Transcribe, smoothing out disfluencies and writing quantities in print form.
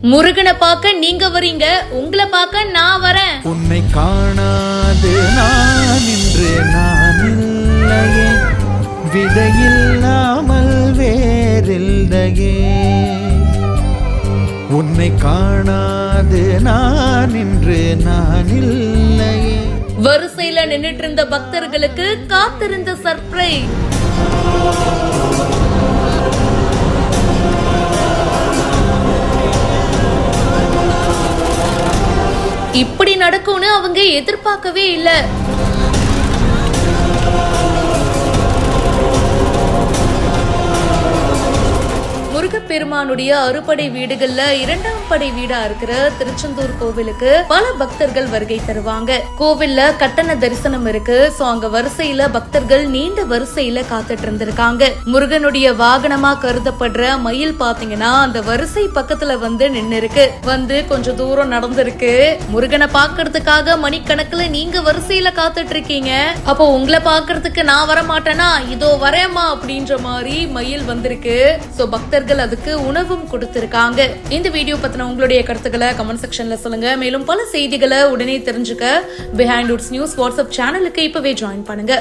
முருகனை பார்க்க நீங்க வரீங்க, உங்களை பார்க்க நான் வரேன். உன்னை காணாது நான் இன்று நான் இல்லையே, விதையில்லாமல் வேறில்லையே. உன்னை காணாது நான் இன்று நான் இல்லையே. வரிசையில நின்னுட்டு இருந்த பக்தர்களுக்கு காத்திருந்த சர்ப்ரைஸ். இப்படி நடக்கும்னு அவங்க எதிர்பார்க்கவே இல்லை. முருகப்பெருமானுடைய அறுபடை வீடுகள்ல இரண்டாம் படை வீடா இருக்கிற திருச்செந்தூர் கோவிலுக்கு பல பக்தர்கள் வருகை தருவாங்க. கோவில்ல கட்டண தரிசனம் இருக்கு. சோ அங்க வரிசையில பக்தர்கள் நீண்ட வரிசையில காத்துட்டு இருந்திருக்காங்க. முருகனுடைய வாகனமா கருதப்படுற மயில் பாத்தீங்கன்னா அந்த வரிசை பக்கத்துல வந்து நின்னு இருக்கு. வந்து கொஞ்சம் தூரம் நடந்திருக்கு. முருகனை பாக்குறதுக்காக மணிக்கணக்குல நீங்க வரிசையில காத்துட்டு இருக்கீங்க. அப்போ உங்களை பாக்குறதுக்கு நான் வர மாட்டேனா, இதோ வரேமா அப்படின்ற மாதிரி மயில் வந்திருக்கு. சோ பக்தர்கள் அதுக்கு உணவும் கொடுத்திருக்காங்க. இந்த வீடியோ பத்தின உங்களுடைய கருத்துக்களை கமெண்ட் செக்ஷன்ல சொல்லுங்க. மேலும் பல செய்திகளை உடனே தெரிஞ்சுக்க பிஹைண்ட் வுட்ஸ் நியூஸ் வாட்ஸ்அப் சேனலுக்கு இப்பவே ஜாயின் பண்ணுங்க.